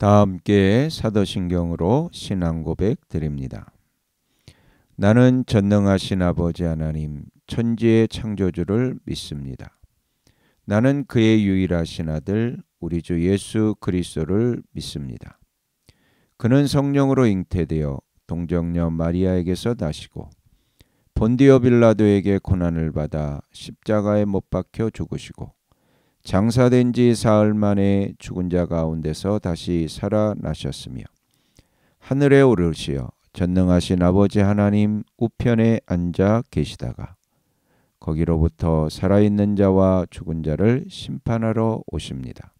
다 함께 사도신경으로 신앙 고백 드립니다. 나는 전능하신 아버지 하나님 천지의 창조주를 믿습니다. 나는 그의 유일하신 아들 우리 주 예수 그리스도를 믿습니다. 그는 성령으로 잉태되어 동정녀 마리아에게서 나시고 본디오 빌라도에게 고난을 받아 십자가에 못 박혀 죽으시고 장사된 지 사흘 만에 죽은 자 가운데서 다시 살아나셨으며 하늘에 오르시어 전능하신 아버지 하나님 우편에 앉아 계시다가 거기로부터 살아있는 자와 죽은 자를 심판하러 오십니다.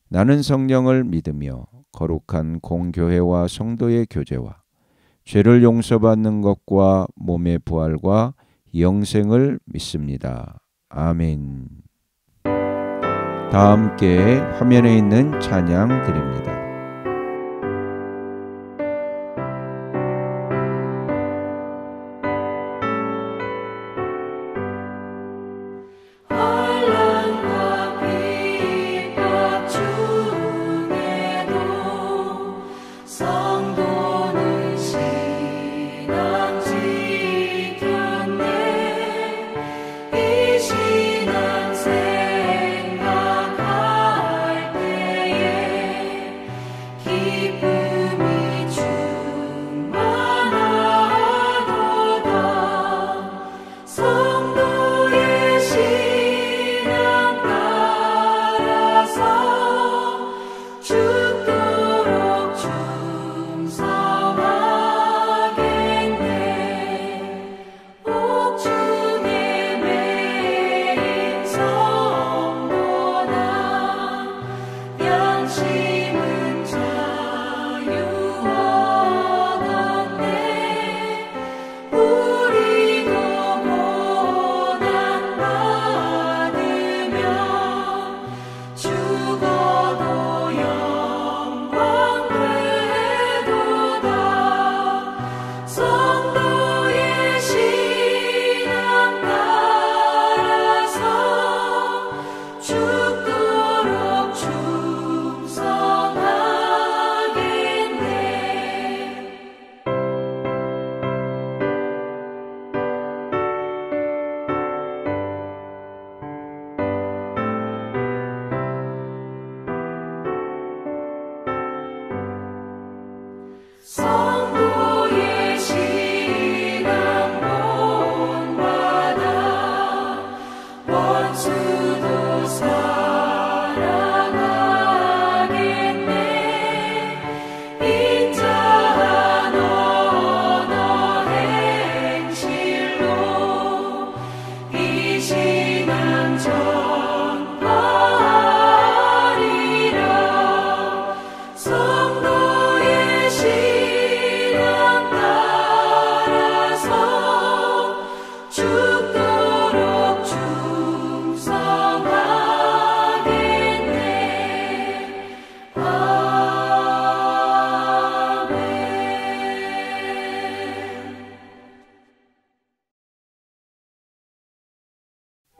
나는 성령을 믿으며 거룩한 공교회와 성도의 교제와 죄를 용서받는 것과 몸의 부활과 영생을 믿습니다. 아멘. 다 함께 화면에 있는 찬양 드립니다.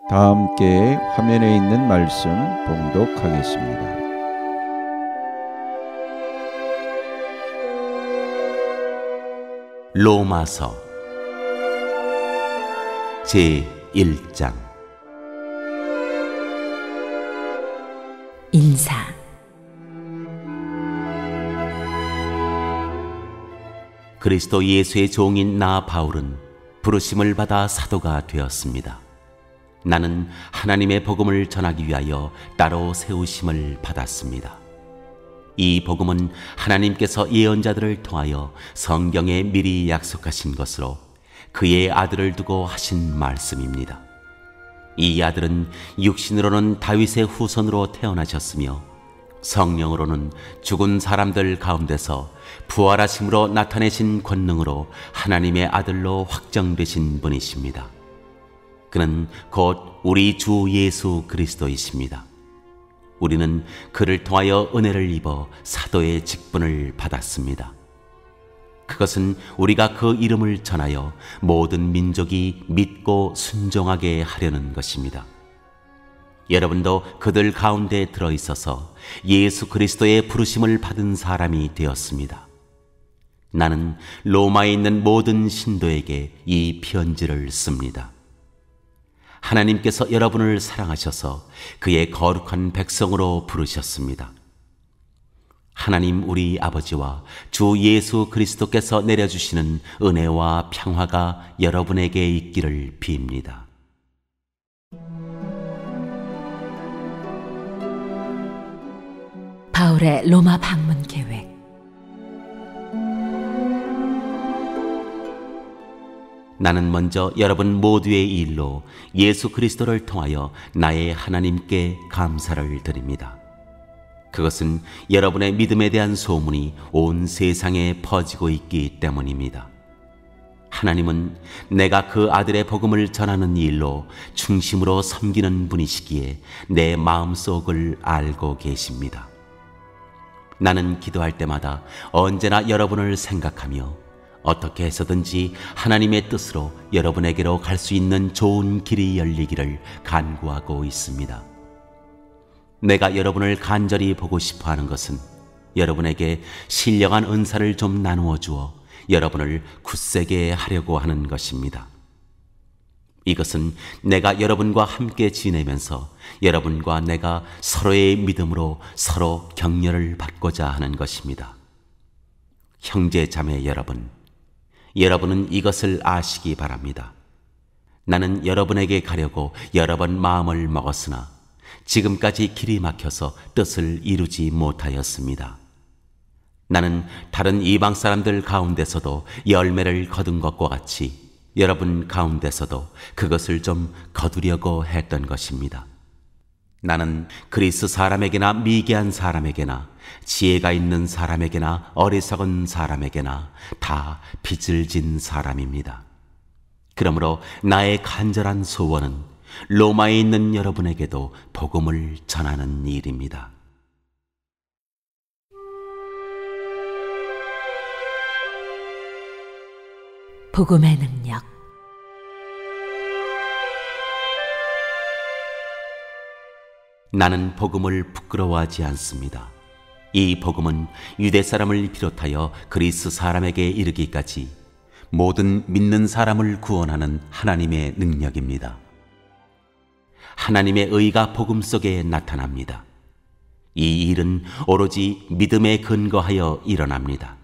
다 함께 화면에 있는 말씀 봉독하겠습니다. 로마서 제1장 인사. 그리스도 예수의 종인 나 바울은 부르심을 받아 사도가 되었습니다. 나는 하나님의 복음을 전하기 위하여 따로 세우심을 받았습니다. 이 복음은 하나님께서 예언자들을 통하여 성경에 미리 약속하신 것으로 그의 아들을 두고 하신 말씀입니다. 이 아들은 육신으로는 다윗의 후손으로 태어나셨으며 성령으로는 죽은 사람들 가운데서 부활하심으로 나타내신 권능으로 하나님의 아들로 확정되신 분이십니다. 그는 곧 우리 주 예수 그리스도이십니다. 우리는 그를 통하여 은혜를 입어 사도의 직분을 받았습니다. 그것은 우리가 그 이름을 전하여 모든 민족이 믿고 순종하게 하려는 것입니다. 여러분도 그들 가운데 들어있어서 예수 그리스도의 부르심을 받은 사람이 되었습니다. 나는 로마에 있는 모든 신도에게 이 편지를 씁니다. 하나님께서 여러분을 사랑하셔서 그의 거룩한 백성으로 부르셨습니다. 하나님 우리 아버지와 주 예수 그리스도께서 내려주시는 은혜와 평화가 여러분에게 있기를 빕니다. 바울의 로마 방문 계획. 나는 먼저 여러분 모두의 일로 예수 그리스도를 통하여 나의 하나님께 감사를 드립니다. 그것은 여러분의 믿음에 대한 소문이 온 세상에 퍼지고 있기 때문입니다. 하나님은 내가 그 아들의 복음을 전하는 일로 중심으로 섬기는 분이시기에 내 마음속을 알고 계십니다. 나는 기도할 때마다 언제나 여러분을 생각하며 어떻게 해서든지 하나님의 뜻으로 여러분에게로 갈 수 있는 좋은 길이 열리기를 간구하고 있습니다. 내가 여러분을 간절히 보고 싶어 하는 것은 여러분에게 신령한 은사를 좀 나누어 주어 여러분을 굳세게 하려고 하는 것입니다. 이것은 내가 여러분과 함께 지내면서 여러분과 내가 서로의 믿음으로 서로 격려를 받고자 하는 것입니다. 형제 자매 여러분, 여러분은 이것을 아시기 바랍니다. 나는 여러분에게 가려고 여러 번 마음을 먹었으나 지금까지 길이 막혀서 뜻을 이루지 못하였습니다. 나는 다른 이방 사람들 가운데서도 열매를 거둔 것과 같이 여러분 가운데서도 그것을 좀 거두려고 했던 것입니다. 나는 그리스 사람에게나 미개한 사람에게나 지혜가 있는 사람에게나 어리석은 사람에게나 다 빚을 진 사람입니다. 그러므로 나의 간절한 소원은 로마에 있는 여러분에게도 복음을 전하는 일입니다. 복음의 능력. 나는 복음을 부끄러워하지 않습니다. 이 복음은 유대 사람을 비롯하여 그리스 사람에게 이르기까지 모든 믿는 사람을 구원하는 하나님의 능력입니다. 하나님의 의가 복음 속에 나타납니다. 이 일은 오로지 믿음에 근거하여 일어납니다.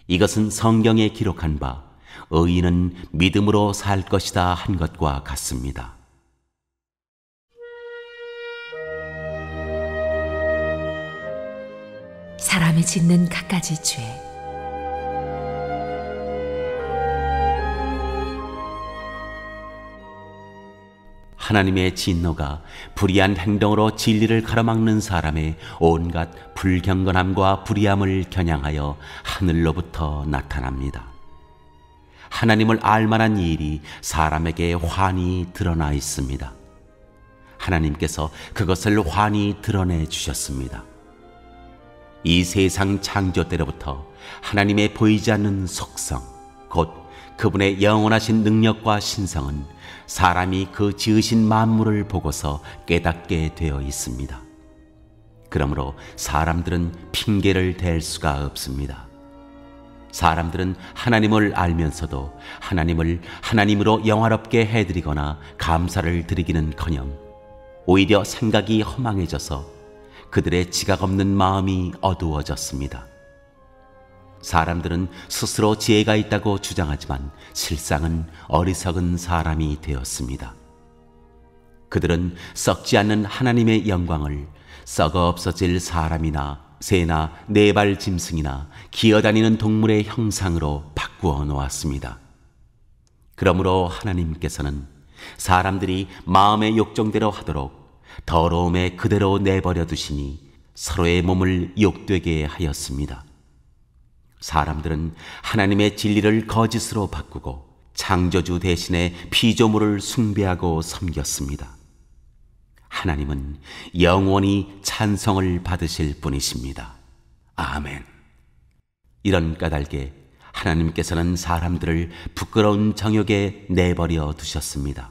이것은 성경에 기록한 바 의인은 믿음으로 살 것이다 한 것과 같습니다. 사람이 짓는 갖가지 죄. 하나님의 진노가 불의한 행동으로 진리를 가로막는 사람의 온갖 불경건함과 불의함을 겨냥하여 하늘로부터 나타납니다. 하나님을 알만한 일이 사람에게 환히 드러나 있습니다. 하나님께서 그것을 환히 드러내 주셨습니다. 이 세상 창조 때로부터 하나님의 보이지 않는 속성, 곧 그분의 영원하신 능력과 신성은 사람이 그 지으신 만물을 보고서 깨닫게 되어 있습니다. 그러므로 사람들은 핑계를 댈 수가 없습니다. 사람들은 하나님을 알면서도 하나님을 하나님으로 영화롭게 해드리거나 감사를 드리기는커녕 오히려 생각이 허망해져서 그들의 지각 없는 마음이 어두워졌습니다. 사람들은 스스로 지혜가 있다고 주장하지만 실상은 어리석은 사람이 되었습니다. 그들은 썩지 않는 하나님의 영광을 썩어 없어질 사람이나 새나 네발 짐승이나 기어다니는 동물의 형상으로 바꾸어 놓았습니다. 그러므로 하나님께서는 사람들이 마음의 욕정대로 하도록 더러움에 그대로 내버려 두시니 서로의 몸을 욕되게 하였습니다. 사람들은 하나님의 진리를 거짓으로 바꾸고 창조주 대신에 피조물을 숭배하고 섬겼습니다. 하나님은 영원히 찬송을 받으실 분이십니다. 아멘. 이런 까닭에 하나님께서는 사람들을 부끄러운 정욕에 내버려 두셨습니다.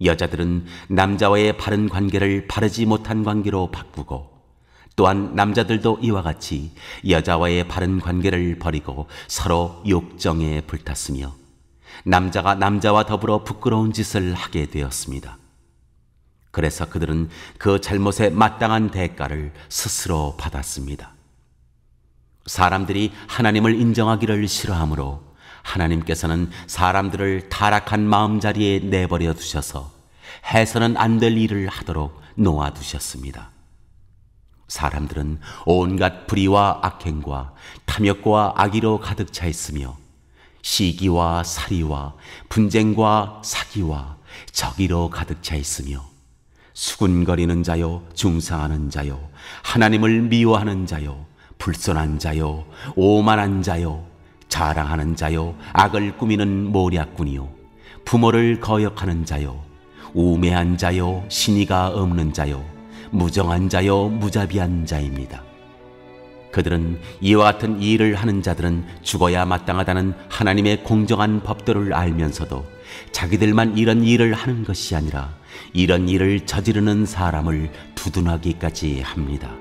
여자들은 남자와의 바른 관계를 바르지 못한 관계로 바꾸고, 또한 남자들도 이와 같이 여자와의 바른 관계를 버리고 서로 욕정에 불탔으며, 남자가 남자와 더불어 부끄러운 짓을 하게 되었습니다. 그래서 그들은 그 잘못에 마땅한 대가를 스스로 받았습니다. 사람들이 하나님을 인정하기를 싫어하므로 하나님께서는 사람들을 타락한 마음자리에 내버려 두셔서 해서는 안 될 일을 하도록 놓아두셨습니다. 사람들은 온갖 불의와 악행과 탐욕과 악의로 가득 차 있으며, 시기와 살이와 분쟁과 사기와 적의로 가득 차 있으며, 수군거리는 자요, 중상하는 자요, 하나님을 미워하는 자요, 불손한 자요, 오만한 자요, 자랑하는 자요, 악을 꾸미는 모략꾼이요, 부모를 거역하는 자요, 우매한 자요, 신의가 없는 자요, 무정한 자요, 무자비한 자입니다. 그들은 이와 같은 일을 하는 자들은 죽어야 마땅하다는 하나님의 공정한 법도를 알면서도 자기들만 이런 일을 하는 것이 아니라 이런 일을 저지르는 사람을 두둔하기까지 합니다.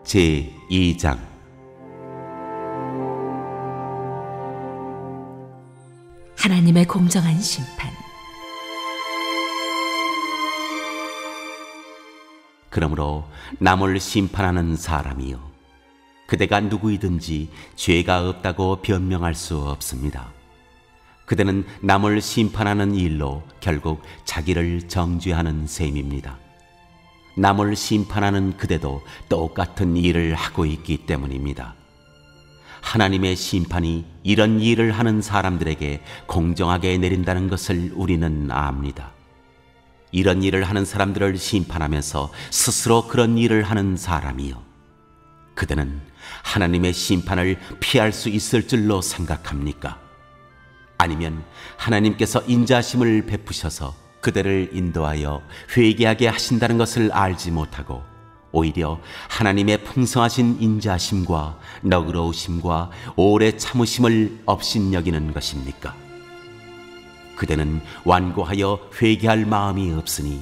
제2장 하나님의 공정한 심판. 그러므로 남을 심판하는 사람이요, 그대가 누구이든지 죄가 없다고 변명할 수 없습니다. 그대는 남을 심판하는 일로 결국 자기를 정죄하는 셈입니다. 남을 심판하는 그대도 똑같은 일을 하고 있기 때문입니다. 하나님의 심판이 이런 일을 하는 사람들에게 공정하게 내린다는 것을 우리는 압니다. 이런 일을 하는 사람들을 심판하면서 스스로 그런 일을 하는 사람이요, 그대는 하나님의 심판을 피할 수 있을 줄로 생각합니까? 아니면 하나님께서 인자심을 베푸셔서 그대를 인도하여 회개하게 하신다는 것을 알지 못하고 오히려 하나님의 풍성하신 인자심과 너그러우심과 오래 참으심을 업신여기는 것입니까? 그대는 완고하여 회개할 마음이 없으니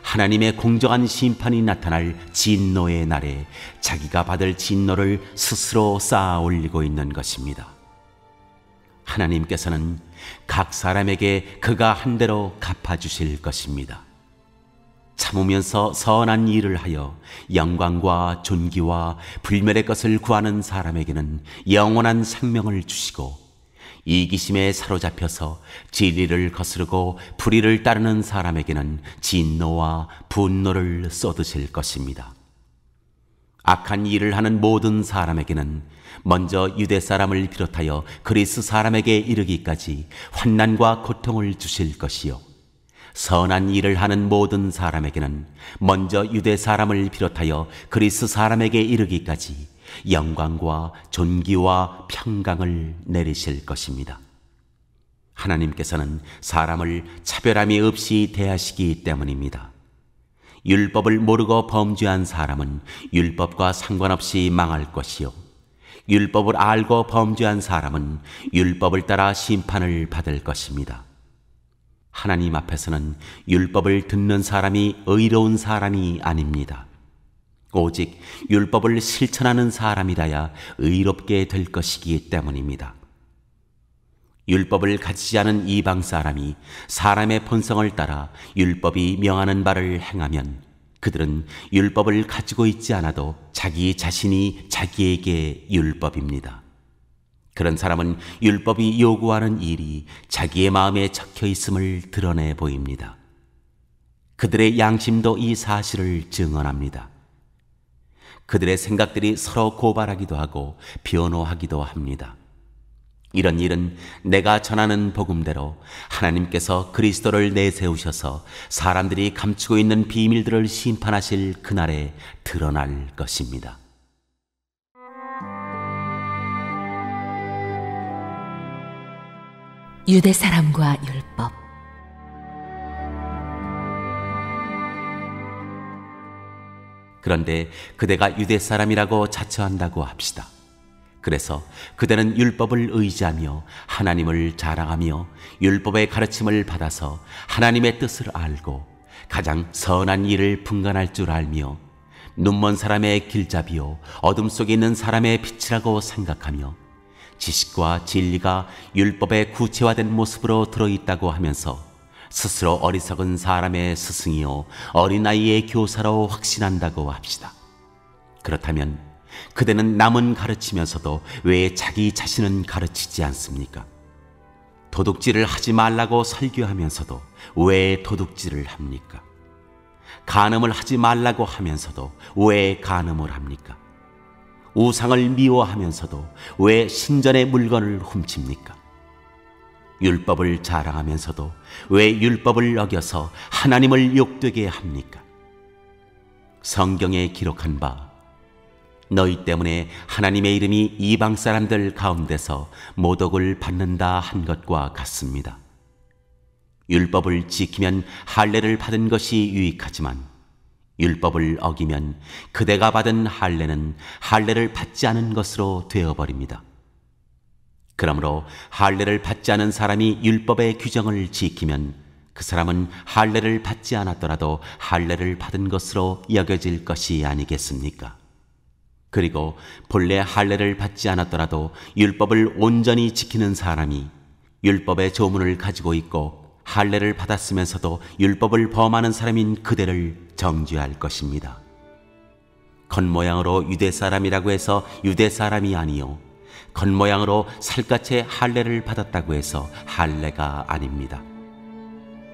하나님의 공정한 심판이 나타날 진노의 날에 자기가 받을 진노를 스스로 쌓아 올리고 있는 것입니다. 하나님께서는 각 사람에게 그가 한 대로 갚아주실 것입니다. 참으면서 선한 일을 하여 영광과 존귀와 불멸의 것을 구하는 사람에게는 영원한 생명을 주시고, 이기심에 사로잡혀서 진리를 거스르고 불의를 따르는 사람에게는 진노와 분노를 쏟으실 것입니다. 악한 일을 하는 모든 사람에게는 먼저 유대 사람을 비롯하여 그리스 사람에게 이르기까지 환난과 고통을 주실 것이요, 선한 일을 하는 모든 사람에게는 먼저 유대 사람을 비롯하여 그리스 사람에게 이르기까지 영광과 존귀와 평강을 내리실 것입니다. 하나님께서는 사람을 차별함이 없이 대하시기 때문입니다. 율법을 모르고 범죄한 사람은 율법과 상관없이 망할 것이요, 율법을 알고 범죄한 사람은 율법을 따라 심판을 받을 것입니다. 하나님 앞에서는 율법을 듣는 사람이 의로운 사람이 아닙니다. 오직 율법을 실천하는 사람이라야 의롭게 될 것이기 때문입니다. 율법을 가지지 않은 이방 사람이 사람의 본성을 따라 율법이 명하는 바를 행하면 그들은 율법을 가지고 있지 않아도 자기 자신이 자기에게 율법입니다. 그런 사람은 율법이 요구하는 일이 자기의 마음에 적혀 있음을 드러내 보입니다. 그들의 양심도 이 사실을 증언합니다. 그들의 생각들이 서로 고발하기도 하고 변호하기도 합니다. 이런 일은 내가 전하는 복음대로 하나님께서 그리스도를 내세우셔서 사람들이 감추고 있는 비밀들을 심판하실 그날에 드러날 것입니다. 유대 사람과 율법. 그런데 그대가 유대 사람이라고 자처한다고 합시다. 그래서 그대는 율법을 의지하며 하나님을 자랑하며 율법의 가르침을 받아서 하나님의 뜻을 알고 가장 선한 일을 분간할 줄 알며 눈먼 사람의 길잡이요 어둠 속에 있는 사람의 빛이라고 생각하며 지식과 진리가 율법의 구체화된 모습으로 들어있다고 하면서 스스로 어리석은 사람의 스승이요 어린아이의 교사로 확신한다고 합시다. 그렇다면 그대는 남은 가르치면서도 왜 자기 자신은 가르치지 않습니까? 도둑질을 하지 말라고 설교하면서도 왜 도둑질을 합니까? 간음을 하지 말라고 하면서도 왜 간음을 합니까? 우상을 미워하면서도 왜 신전의 물건을 훔칩니까? 율법을 자랑하면서도 왜 율법을 어겨서 하나님을 욕되게 합니까? 성경에 기록한 바 너희 때문에 하나님의 이름이 이방 사람들 가운데서 모독을 받는다 한 것과 같습니다. 율법을 지키면 할례를 받은 것이 유익하지만 율법을 어기면 그대가 받은 할례는 할례를 받지 않은 것으로 되어버립니다. 그러므로 할례를 받지 않은 사람이 율법의 규정을 지키면 그 사람은 할례를 받지 않았더라도 할례를 받은 것으로 여겨질 것이 아니겠습니까? 그리고 본래 할례를 받지 않았더라도 율법을 온전히 지키는 사람이 율법의 조문을 가지고 있고 할례를 받았으면서도 율법을 범하는 사람인 그대를 정죄할 것입니다. 겉모양으로 유대 사람이라고 해서 유대 사람이 아니요 겉모양으로 살갗에 할례를 받았다고 해서 할례가 아닙니다.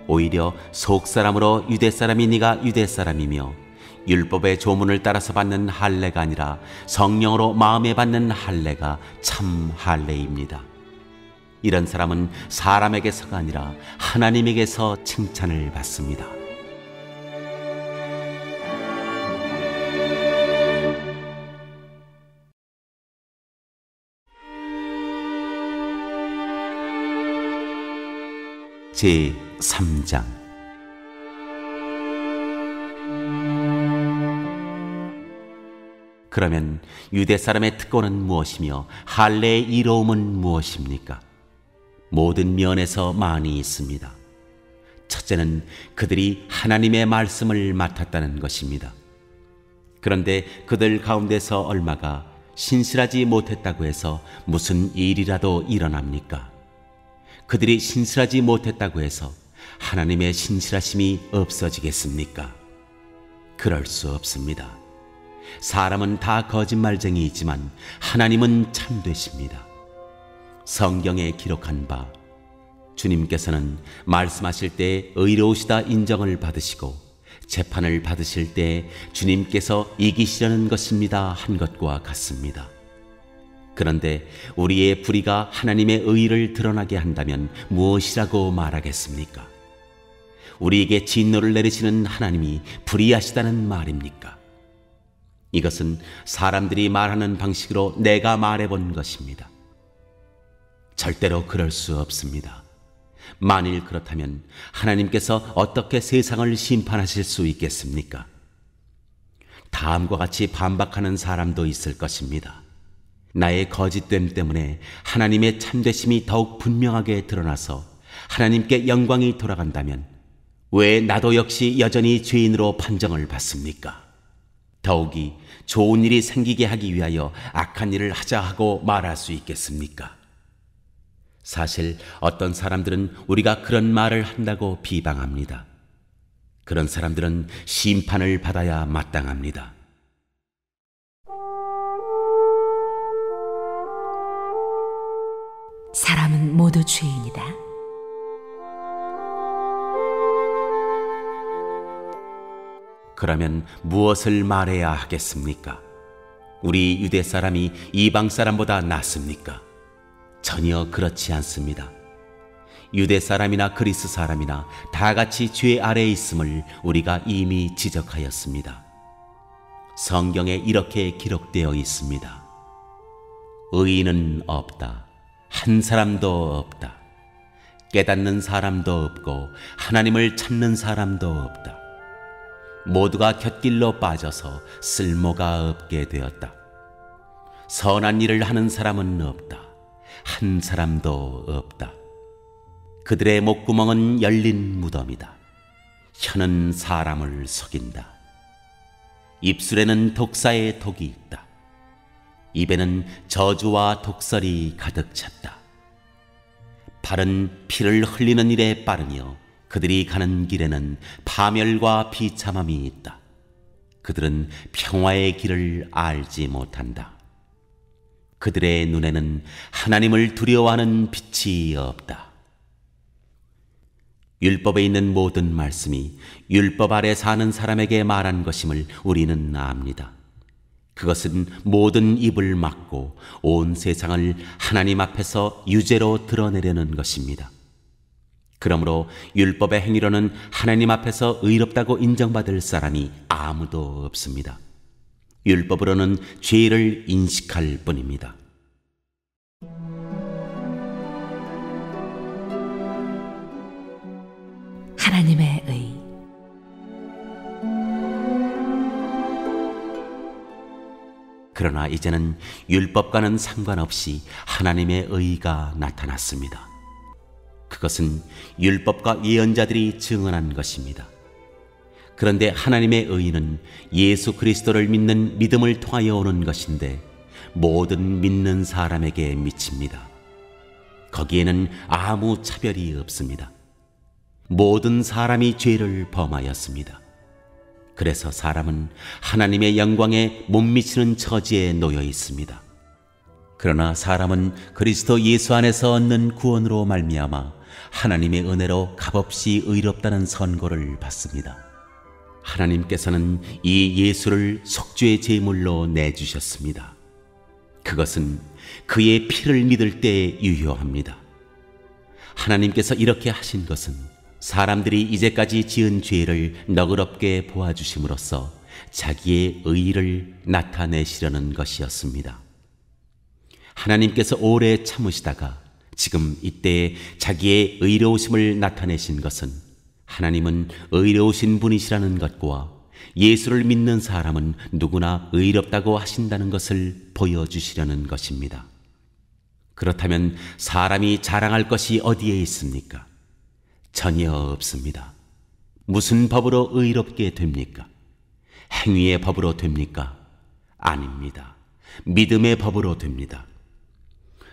오히려 속사람으로 유대 사람이니가 유대 사람이며 율법의 조문을 따라서 받는 할례가 아니라 성령으로 마음에 받는 할례가 참 할례입니다. 이런 사람은 사람에게서가 아니라 하나님에게서 칭찬을 받습니다. 제3장 그러면 유대 사람의 특권은 무엇이며 할례의 이로움은 무엇입니까? 모든 면에서 많이 있습니다. 첫째는 그들이 하나님의 말씀을 맡았다는 것입니다. 그런데 그들 가운데서 얼마가 신실하지 못했다고 해서 무슨 일이라도 일어납니까? 그들이 신실하지 못했다고 해서 하나님의 신실하심이 없어지겠습니까? 그럴 수 없습니다. 사람은 다 거짓말쟁이이지만 하나님은 참되십니다. 성경에 기록한 바 주님께서는 말씀하실 때 의로우시다 인정을 받으시고 재판을 받으실 때 주님께서 이기시려는 것입니다 한 것과 같습니다. 그런데 우리의 불의가 하나님의 의를 드러나게 한다면 무엇이라고 말하겠습니까? 우리에게 진노를 내리시는 하나님이 불의하시다는 말입니까? 이것은 사람들이 말하는 방식으로 내가 말해본 것입니다. 절대로 그럴 수 없습니다. 만일 그렇다면 하나님께서 어떻게 세상을 심판하실 수 있겠습니까? 다음과 같이 반박하는 사람도 있을 것입니다. 나의 거짓됨 때문에 하나님의 참되심이 더욱 분명하게 드러나서 하나님께 영광이 돌아간다면 왜 나도 역시 여전히 죄인으로 판정을 받습니까? 더욱이 좋은 일이 생기게 하기 위하여 악한 일을 하자 하고 말할 수 있겠습니까? 사실 어떤 사람들은 우리가 그런 말을 한다고 비방합니다. 그런 사람들은 심판을 받아야 마땅합니다. 사람은 모두 죄인이다. 그러면 무엇을 말해야 하겠습니까? 우리 유대 사람이 이방 사람보다 낫습니까? 전혀 그렇지 않습니다. 유대 사람이나 그리스 사람이나 다 같이 죄 아래에 있음을 우리가 이미 지적하였습니다. 성경에 이렇게 기록되어 있습니다. 의인은 없다. 한 사람도 없다. 깨닫는 사람도 없고 하나님을 찾는 사람도 없다. 모두가 곁길로 빠져서 쓸모가 없게 되었다. 선한 일을 하는 사람은 없다. 한 사람도 없다. 그들의 목구멍은 열린 무덤이다. 혀는 사람을 속인다. 입술에는 독사의 독이 있다. 입에는 저주와 독설이 가득 찼다. 발은 피를 흘리는 일에 빠르며 그들이 가는 길에는 파멸과 비참함이 있다. 그들은 평화의 길을 알지 못한다. 그들의 눈에는 하나님을 두려워하는 빛이 없다. 율법에 있는 모든 말씀이 율법 아래 사는 사람에게 말한 것임을 우리는 압니다. 그것은 모든 입을 막고 온 세상을 하나님 앞에서 유죄로 드러내려는 것입니다. 그러므로 율법의 행위로는 하나님 앞에서 의롭다고 인정받을 사람이 아무도 없습니다. 율법으로는 죄를 인식할 뿐입니다. 하나님의 의. 그러나 이제는 율법과는 상관없이 하나님의 의가 나타났습니다. 그것은 율법과 예언자들이 증언한 것입니다. 그런데 하나님의 의는 예수 그리스도를 믿는 믿음을 통하여 오는 것인데 모든 믿는 사람에게 미칩니다. 거기에는 아무 차별이 없습니다. 모든 사람이 죄를 범하였습니다. 그래서 사람은 하나님의 영광에 못 미치는 처지에 놓여 있습니다. 그러나 사람은 그리스도 예수 안에서 얻는 구원으로 말미암아 하나님의 은혜로 값없이 의롭다는 선고를 받습니다. 하나님께서는 이 예수를 속죄의 제물로 내주셨습니다. 그것은 그의 피를 믿을 때 유효합니다. 하나님께서 이렇게 하신 것은 사람들이 이제까지 지은 죄를 너그럽게 보아주심으로써 자기의 의를 나타내시려는 것이었습니다. 하나님께서 오래 참으시다가 지금 이때에 자기의 의로우심을 나타내신 것은 하나님은 의로우신 분이시라는 것과 예수를 믿는 사람은 누구나 의롭다고 하신다는 것을 보여주시려는 것입니다. 그렇다면 사람이 자랑할 것이 어디에 있습니까? 전혀 없습니다. 무슨 법으로 의롭게 됩니까? 행위의 법으로 됩니까? 아닙니다. 믿음의 법으로 됩니다.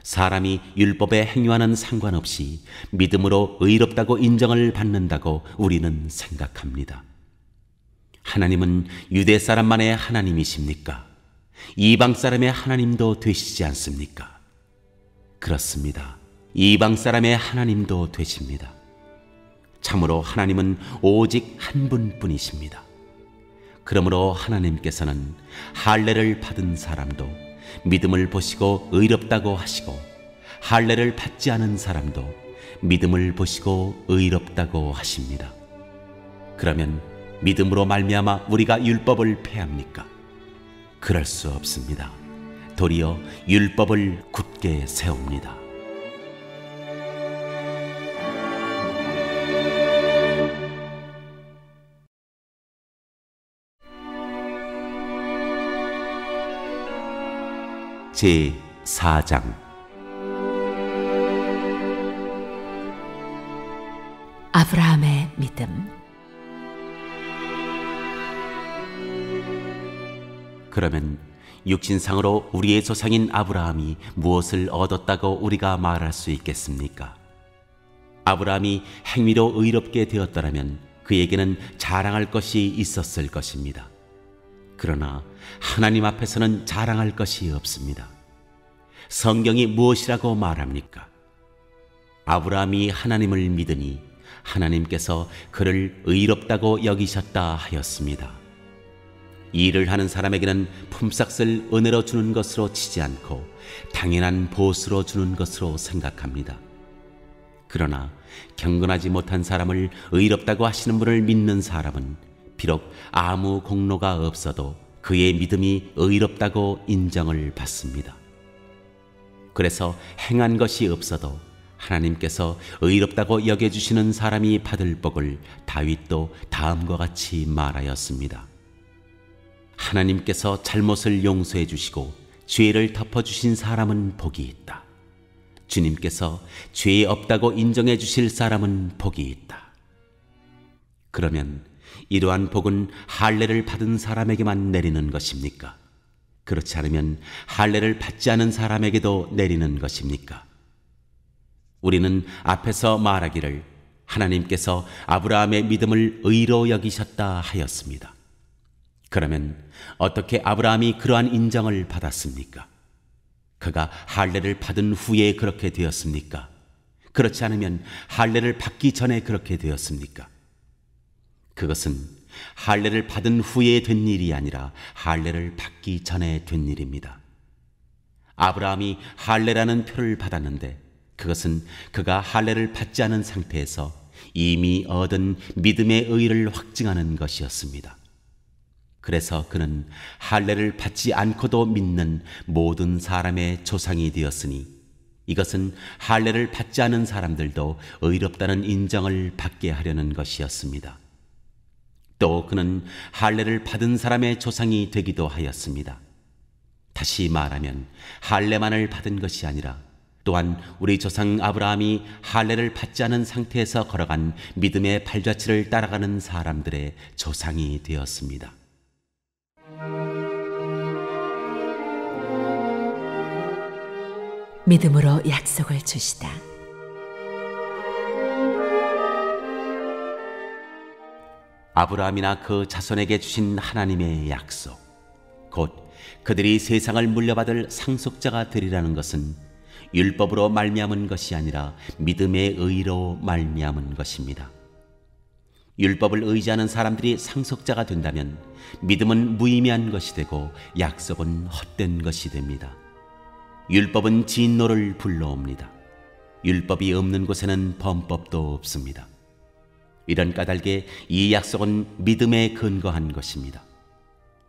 사람이 율법의 행위와는 상관없이 믿음으로 의롭다고 인정을 받는다고 우리는 생각합니다. 하나님은 유대 사람만의 하나님이십니까? 이방 사람의 하나님도 되시지 않습니까? 그렇습니다. 이방 사람의 하나님도 되십니다. 참으로 하나님은 오직 한 분뿐이십니다. 그러므로 하나님께서는 할례를 받은 사람도 믿음을 보시고 의롭다고 하시고 할례를 받지 않은 사람도 믿음을 보시고 의롭다고 하십니다. 그러면 믿음으로 말미암아 우리가 율법을 폐합니까? 그럴 수 없습니다. 도리어 율법을 굳게 세웁니다. 제4장 아브라함의 믿음. 그러면 육신상으로 우리의 조상인 아브라함이 무엇을 얻었다고 우리가 말할 수 있겠습니까? 아브라함이 행위로 의롭게 되었더라면 그에게는 자랑할 것이 있었을 것입니다. 그러나 하나님 앞에서는 자랑할 것이 없습니다. 성경이 무엇이라고 말합니까? 아브라함이 하나님을 믿으니 하나님께서 그를 의롭다고 여기셨다 하였습니다. 일을 하는 사람에게는 품삯을 은혜로 주는 것으로 치지 않고 당연한 보수로 주는 것으로 생각합니다. 그러나 경건하지 못한 사람을 의롭다고 하시는 분을 믿는 사람은 비록 아무 공로가 없어도 그의 믿음이 의롭다고 인정을 받습니다. 그래서 행한 것이 없어도 하나님께서 의롭다고 여겨주시는 사람이 받을 복을 다윗도 다음과 같이 말하였습니다. 하나님께서 잘못을 용서해 주시고 죄를 덮어주신 사람은 복이 있다. 주님께서 죄 없다고 인정해 주실 사람은 복이 있다. 그러면 이러한 복은 할례를 받은 사람에게만 내리는 것입니까? 그렇지 않으면 할례를 받지 않은 사람에게도 내리는 것입니까? 우리는 앞에서 말하기를 하나님께서 아브라함의 믿음을 의로 여기셨다 하였습니다. 그러면 어떻게 아브라함이 그러한 인정을 받았습니까? 그가 할례를 받은 후에 그렇게 되었습니까? 그렇지 않으면 할례를 받기 전에 그렇게 되었습니까? 그것은 할례를 받은 후에 된 일이 아니라 할례를 받기 전에 된 일입니다. 아브라함이 할례라는 표를 받았는데 그것은 그가 할례를 받지 않은 상태에서 이미 얻은 믿음의 의를 확증하는 것이었습니다. 그래서 그는 할례를 받지 않고도 믿는 모든 사람의 조상이 되었으니 이것은 할례를 받지 않은 사람들도 의롭다는 인정을 받게 하려는 것이었습니다. 또 그는 할례를 받은 사람의 조상이 되기도 하였습니다. 다시 말하면 할례만을 받은 것이 아니라 또한 우리 조상 아브라함이 할례를 받지 않은 상태에서 걸어간 믿음의 발자취를 따라가는 사람들의 조상이 되었습니다. 믿음으로 약속을 주시다. 아브라함이나 그 자손에게 주신 하나님의 약속, 곧 그들이 세상을 물려받을 상속자가 되리라는 것은 율법으로 말미암은 것이 아니라 믿음의 의로 말미암은 것입니다. 율법을 의지하는 사람들이 상속자가 된다면 믿음은 무의미한 것이 되고 약속은 헛된 것이 됩니다. 율법은 진노를 불러옵니다. 율법이 없는 곳에는 범법도 없습니다. 이런 까닭에 이 약속은 믿음에 근거한 것입니다.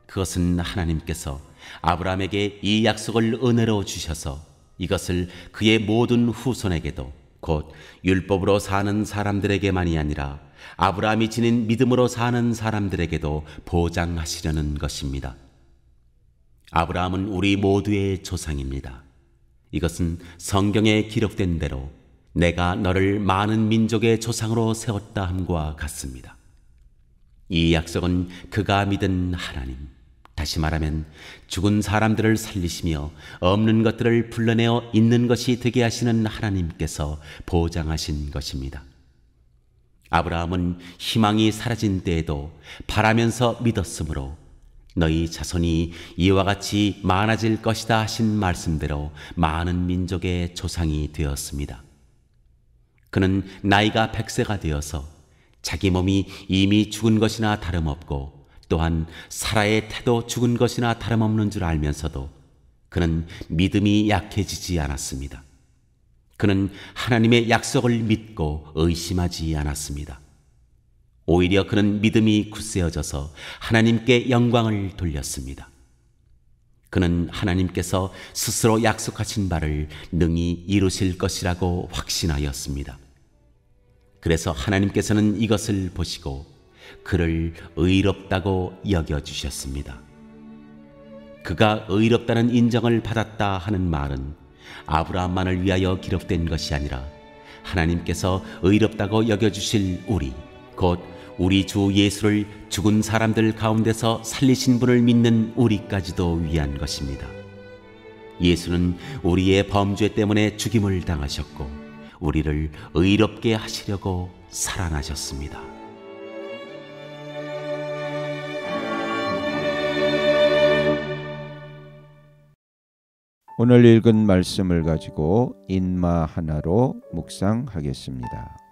그것은 하나님께서 아브라함에게 이 약속을 은혜로 주셔서 이것을 그의 모든 후손에게도 곧 율법으로 사는 사람들에게만이 아니라 아브라함이 지닌 믿음으로 사는 사람들에게도 보장하시려는 것입니다. 아브라함은 우리 모두의 조상입니다. 이것은 성경에 기록된 대로 내가 너를 많은 민족의 조상으로 세웠다 함과 같습니다. 이 약속은 그가 믿은 하나님, 다시 말하면 죽은 사람들을 살리시며 없는 것들을 불러내어 있는 것이 되게 하시는 하나님께서 보장하신 것입니다. 아브라함은 희망이 사라진 때에도 바라면서 믿었으므로 너희 자손이 이와 같이 많아질 것이다 하신 말씀대로 많은 민족의 조상이 되었습니다. 그는 나이가 100세가 되어서 자기 몸이 이미 죽은 것이나 다름없고 또한 사라의 태도 죽은 것이나 다름없는 줄 알면서도 그는 믿음이 약해지지 않았습니다. 그는 하나님의 약속을 믿고 의심하지 않았습니다. 오히려 그는 믿음이 굳세어져서 하나님께 영광을 돌렸습니다. 그는 하나님께서 스스로 약속하신 바를 능히 이루실 것이라고 확신하였습니다. 그래서 하나님께서는 이것을 보시고 그를 의롭다고 여겨주셨습니다. 그가 의롭다는 인정을 받았다 하는 말은 아브라함만을 위하여 기록된 것이 아니라 하나님께서 의롭다고 여겨주실 우리, 곧 우리 주 예수를 죽은 사람들 가운데서 살리신 분을 믿는 우리까지도 위한 것입니다. 예수는 우리의 범죄 때문에 죽임을 당하셨고 우리를 의롭게 하시려고 살아나셨습니다. 오늘 읽은 말씀을 가지고 인마 하나로 묵상하겠습니다.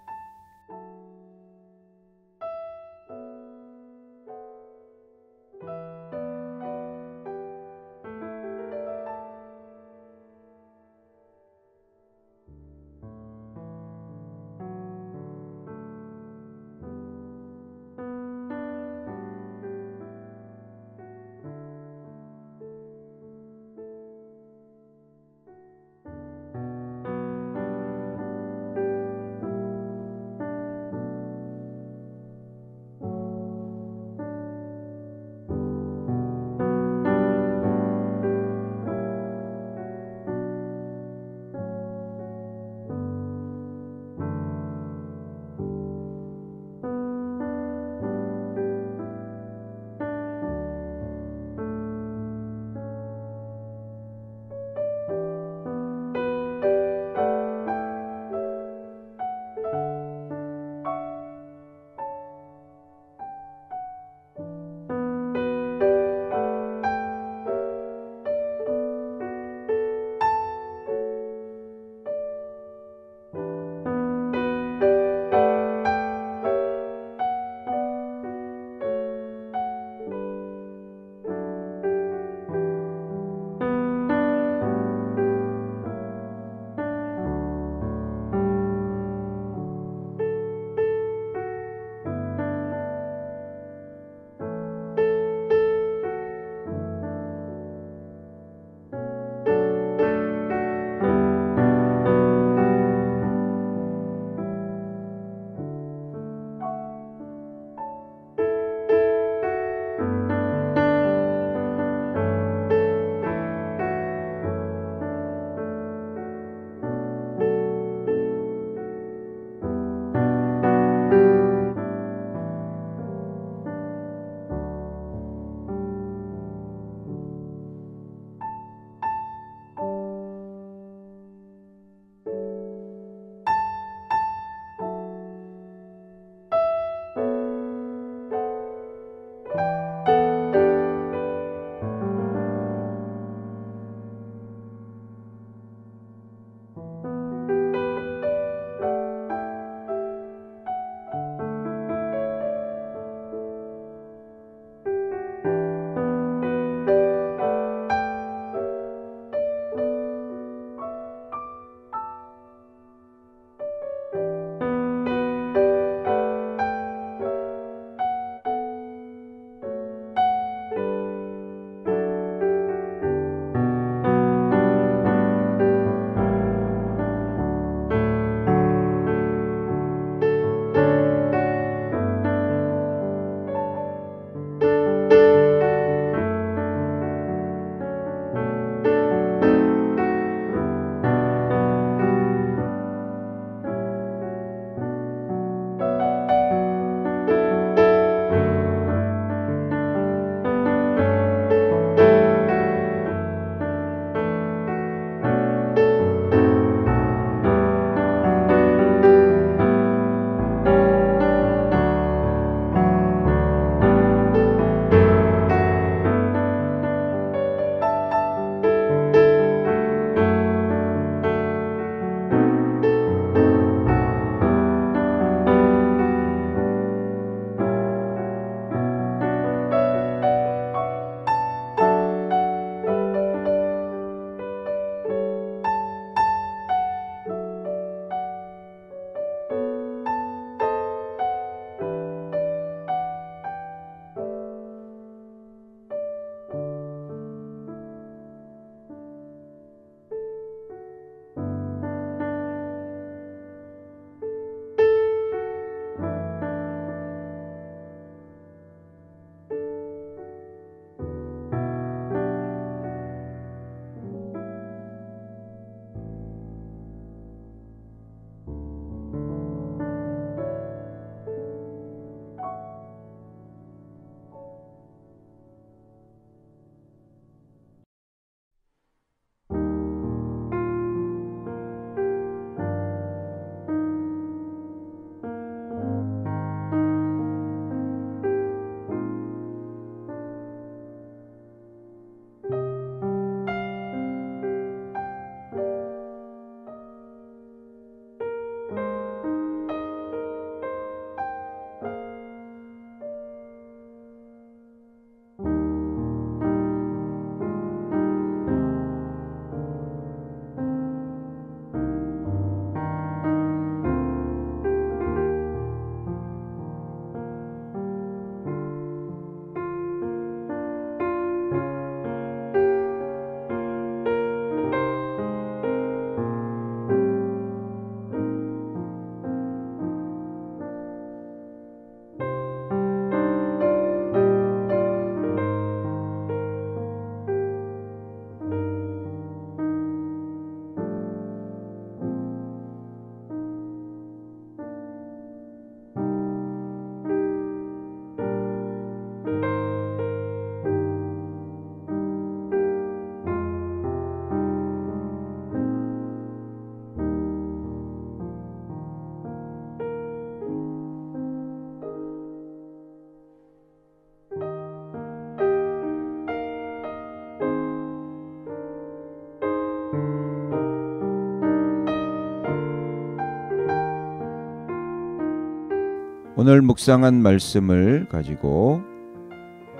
오늘 묵상한 말씀을 가지고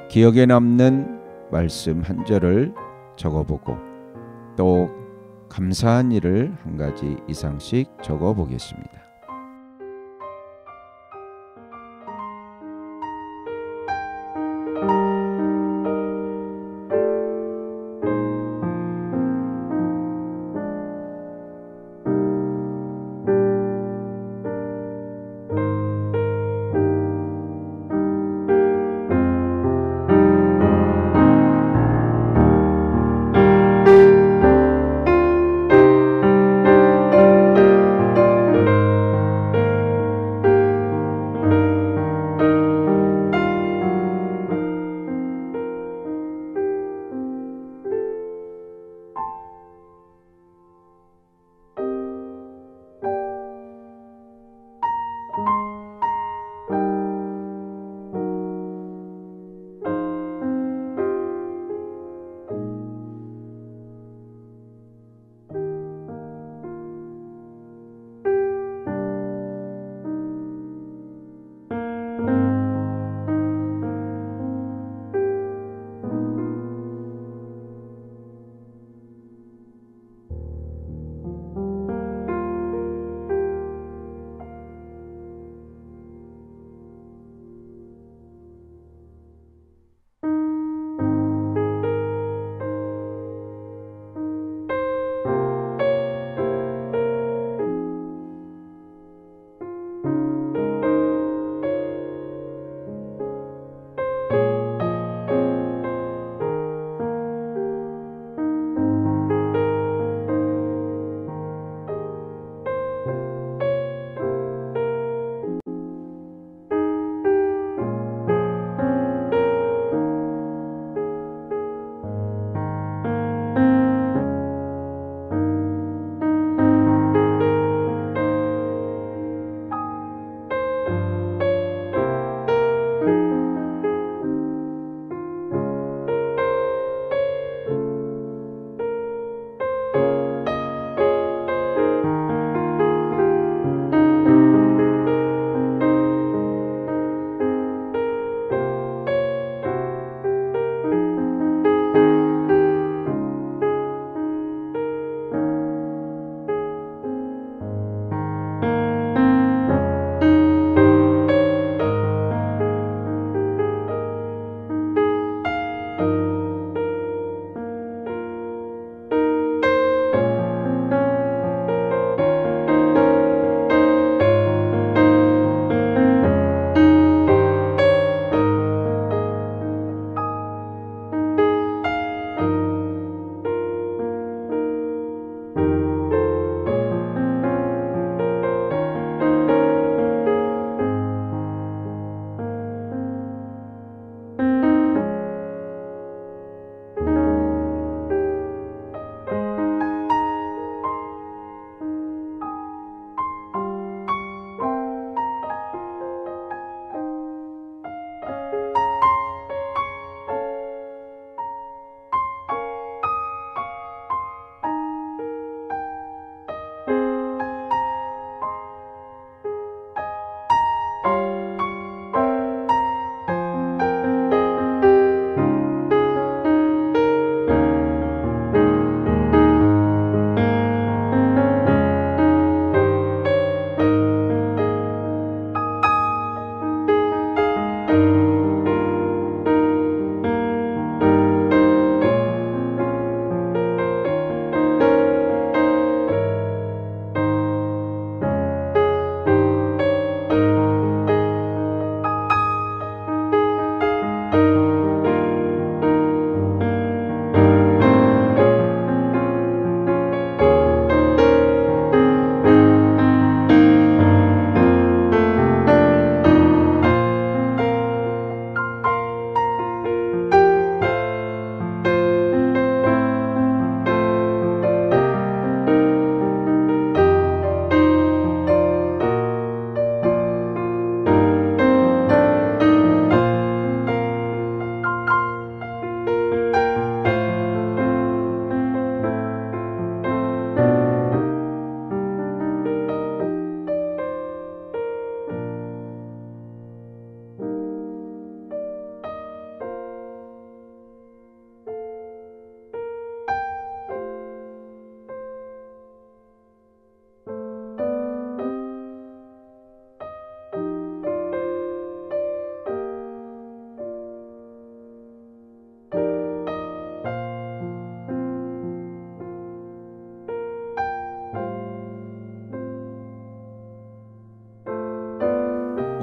기억에 남는 말씀 한 절을 적어보고 또 감사한 일을 한 가지 이상씩 적어보겠습니다.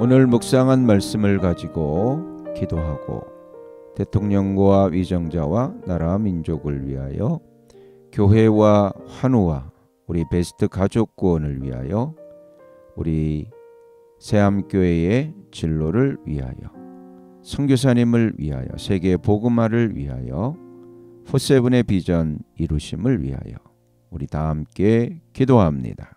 오늘 묵상한 말씀을 가지고 기도하고 대통령과 위정자와 나라 민족을 위하여 교회와 환우와 우리 베스트 가족 구원을 위하여 우리 새암교회의 진로를 위하여 선교사님을 위하여 세계 복음화를 위하여 포세븐의 비전 이루심을 위하여 우리 다 함께 기도합니다.